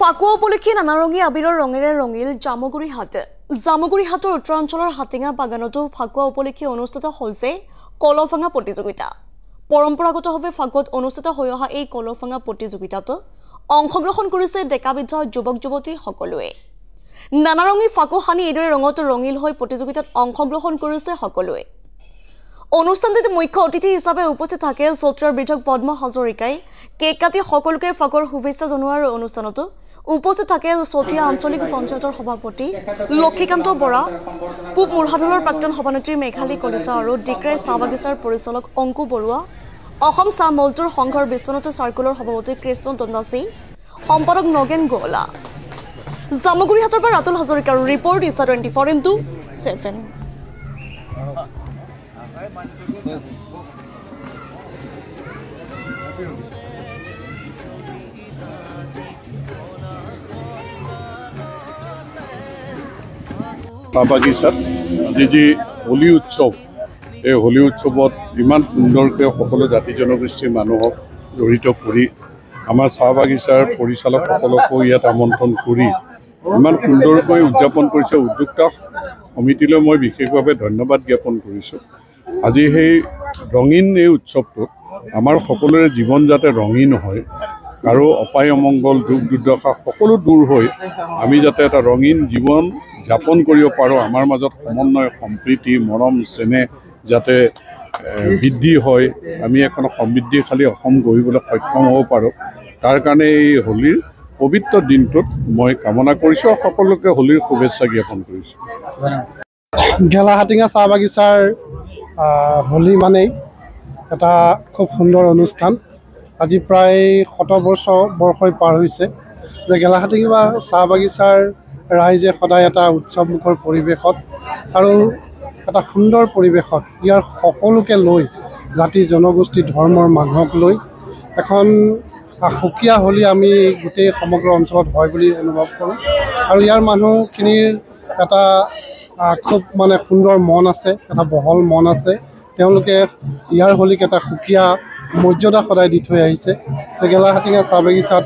ফাকুৱা উপলক্ষে নানা ৰঙী আবিৰৰ ৰঙেৰে ৰঙিল জামুগুৰি হাট। জামুগুৰি হাটৰ উত্তৰাঞ্চলৰ হাটিঙা বাগানতো ফাকুৱা উপলক্ষে অনুষ্ঠিত হৈছে কলভঙা প্ৰতিযোগিতা। পৰম্পৰাগতভাৱে ফাকুৱাত অনুষ্ঠিত হৈ অহা এই কলভঙা প্ৰতিযোগিতাত অংশগ্ৰহণ কৰিছে ডেকাবৃদ্ধ যুৱক যুৱতী সকলোৱে। নানা ৰঙী ফাকু সানি এইদৰে ৰঙত ৰঙিল হৈ প্ৰতিযোগিতাত অংশগ্ৰহণ কৰিছে সকলোৱে। অনুষ্ঠানটিত মুখ্য অতিথি হিচাপে উপস্থিত থাকে চত্ৰৰ বিধায়ক পদ্ম হাজৰিকাই কেক কাটি সকলোকে ফাকুৱাৰ শুভেচ্ছা জনোৱাৰ অনুষ্ঠানত উপস্থিত থাকে চতিয়া আঞ্চলিক পঞ্চায়তৰ সভাপতি লক্ষীকান্ত বৰা, পূব মুঢ়াদলৰ প্ৰাক্তন সভানেত্ৰী মেঘালী কলিতা আৰু ডিক্ৰাই চাহ বাগিচাৰ পৰিচালক অংকু বৰুৱা, অসম চাহ মজদুৰ সংঘৰ বিশ্বনাথ চাৰ্কুলৰ সভাপতি কৃষ্ণ দণ্ডাচী, সম্পাদক নগেন গোৱালা। জামুগুৰি হাটৰ পৰা ৰাতুল হাজৰিকাৰ ৰিপৰ্ট ইছা 24x7। চাহ বাগিচাত আজি যি হোলী উৎসৱ, এই হোলী উৎসৱত ইমান সুন্দৰকৈ সকলো জাতি জনগোষ্ঠীৰ মানুহক জড়িত কৰি আমাৰ চাহ বাগিচাৰ পৰিচালকসকলকো ইয়াত আমন্ত্ৰণ কৰি ইমান সুন্দৰকৈ উদযাপন কৰিছে। উদ্যোক্তা সমিতিলৈ মই বিশেষভাৱে ধন্যবাদ জ্ঞাপন কৰিছোঁ। আজি সেই ৰঙীন এই উৎসৱটোত আমাৰ সকলোৰে জীৱন যাতে ৰঙীন হয়, কাৰো অপায় অমংগল দুখ দুৰ্দশা সকলো দূৰ হৈ আমি যাতে এটা ৰঙীন জীৱন যাপন কৰিব পাৰোঁ, আমাৰ মাজত সমন্বয় সম্প্ৰীতি মৰম চেনেহ যাতে বৃদ্ধি হয়, আমি এখন সমৃদ্ধিশালী অসম গঢ়িবলৈ সক্ষম হ'ব পাৰোঁ, তাৰ কাৰণে এই হোলীৰ পবিত্ৰ দিনটোত মই কামনা কৰিছোঁ আৰু সকলোকে হোলীৰ শুভেচ্ছা জ্ঞাপন কৰিছোঁ। গেলাহাটিঙা চাহ বাগিচাৰ হোলী মানেই এটা খুব সুন্দৰ অনুষ্ঠান। আজি প্ৰায় 100 বৰ্ষই পাৰ হৈছে যে গেলাহাটিঙা চাহ বাগিচাৰ ৰাইজে সদায় এটা উৎসৱমুখৰ পৰিৱেশত আৰু এটা সুন্দৰ পৰিৱেশত ইয়াৰ সকলোকে লৈ জাতি জনগোষ্ঠী ধৰ্মৰ মানুহক লৈ এখন সুকীয়া হোলী আমি গোটেই সমগ্ৰ অঞ্চলত হয় বুলি অনুভৱ কৰোঁ। আৰু ইয়াৰ মানুহখিনিৰ এটা খুব সুন্দৰ মন আছে, এটা বহল মন আছে। তেওঁলোকে ইয়াৰ হোলীক এটা সুকীয়া মৰ্যাদা সদায় দি থৈ আহিছে যে গেলাহাটিঙা চাহ বাগিচাত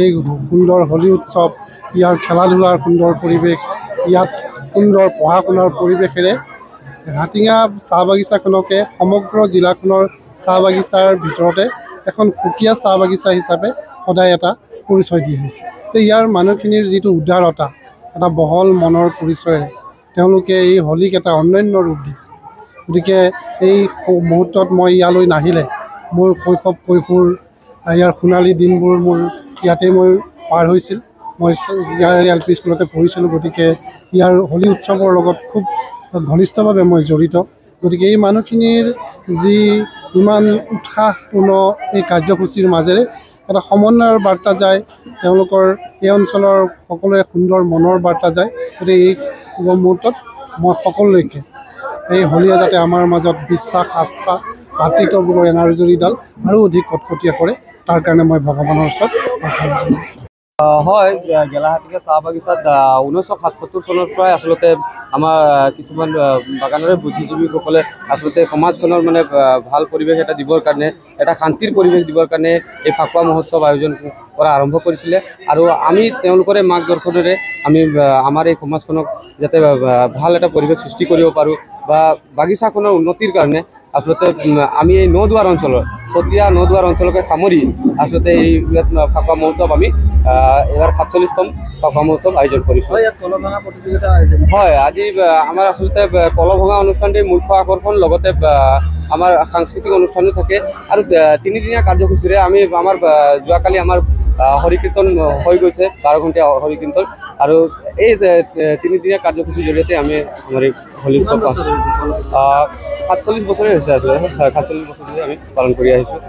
এই সুন্দৰ হোলী উৎসৱ, ইয়াৰ খেলা ধূলাৰ সুন্দৰ পৰিৱেশ, ইয়াত সুন্দৰ পঢ়া শুনাৰ পৰিৱেশেৰে হাটিঙা চাহ বাগিচাখনকে সমগ্ৰ জিলাখনৰ চাহ বাগিচাৰ ভিতৰতে এখন সুকীয়া চাহ বাগিচা হিচাপে সদায় এটা পৰিচয় দি আহিছে। ইয়াৰ মানুহখিনিৰ যিটো উদাৰতা, এটা বহল মনৰ পৰিচয়েৰে তেওঁলোকে এই হোলীক এটা অনন্য ৰূপ দিছে। গতিকে এই মুহূৰ্তত মই ইয়ালৈ নাহিলে মোৰ শৈশৱ কৈশোৰ, ইয়াৰ সোণালী দিনবোৰ মোৰ ইয়াতেই মই পাৰ হৈছিল। মই ইয়াৰ LP স্কুলতে পঢ়িছিলোঁ, গতিকে ইয়াৰ হোলী উৎসৱৰ লগত খুব ঘনিষ্ঠভাৱে মই জড়িত। গতিকে এই মানুহখিনিৰ যি ইমান উৎসাহপূৰ্ণ এই কাৰ্যসূচীৰ মাজেৰে এটা সমন্বয়ৰ বাৰ্তা যায়, তেওঁলোকৰ এই অঞ্চলৰ সকলোৰে সুন্দৰ মনৰ বাৰ্তা যায়। গতিকে এই শুভ মুহূৰ্তত মই সকলোলৈকে এই হোলীয়ে যাতে আমাৰ মাজত বিশ্বাস, আস্থা, ভাতৃত্ববোধৰ এনাজৰীডাল আৰু অধিক কটকটীয়া কৰে, তাৰ কাৰণে মই ভগৱানৰ ওচৰত প্ৰাৰ্থনা জনাইছোঁ। হয়, গেলাহাটিঙা চাহ বাগিচাত 1977 চনৰ পৰাই আচলতে আমাৰ কিছুমান বাগানৰে বুদ্ধিজীৱীসকলে আচলতে সমাজখনৰ ভাল পৰিৱেশ এটা দিবৰ কাৰণে, এটা শান্তিৰ পৰিৱেশ দিবৰ কাৰণে এই ফাকুৱা মহোৎসৱ আয়োজন কৰা আৰম্ভ কৰিছিলে। আৰু আমি তেওঁলোকৰে মাৰ্গদৰ্শনেৰে আমি আমাৰ এই সমাজখনক যাতে ভাল এটা পৰিৱেশ সৃষ্টি কৰিব পাৰোঁ বা বাগিচাখনৰ উন্নতিৰ কাৰণে আচলতে আমি এই নদুৱাৰ অঞ্চলৰ চতিয়া নদুৱাৰ অঞ্চলকে সামৰি আচলতে এই ফাকুৱা মহোৎসৱ আমি এবাৰ 47তম ফাকুৱা মহোৎসৱ আয়োজন কৰিছোঁ। হয়, আজি আমাৰ আচলতে কলভঙা অনুষ্ঠানটিৰ মুখ্য আকৰ্ষণ, লগতে আমাৰ সাংস্কৃতিক অনুষ্ঠানো থাকে আৰু 3দিনীয়া কাৰ্যসূচীৰে আমি আমাৰ যোৱাকালি আমাৰ হৰি কীৰ্তন হৈ গৈছে, 12 ঘণ্টীয়া হৰি কীৰ্তন। আৰু এই 3দিনীয়া কাৰ্যসূচীৰ জৰিয়তে আমি আমাৰ এই হোলী উৎসৱ 47 বছৰে হৈছে, আচলতে 47 বছৰ ধৰি আমি পালন কৰি আহিছোঁ।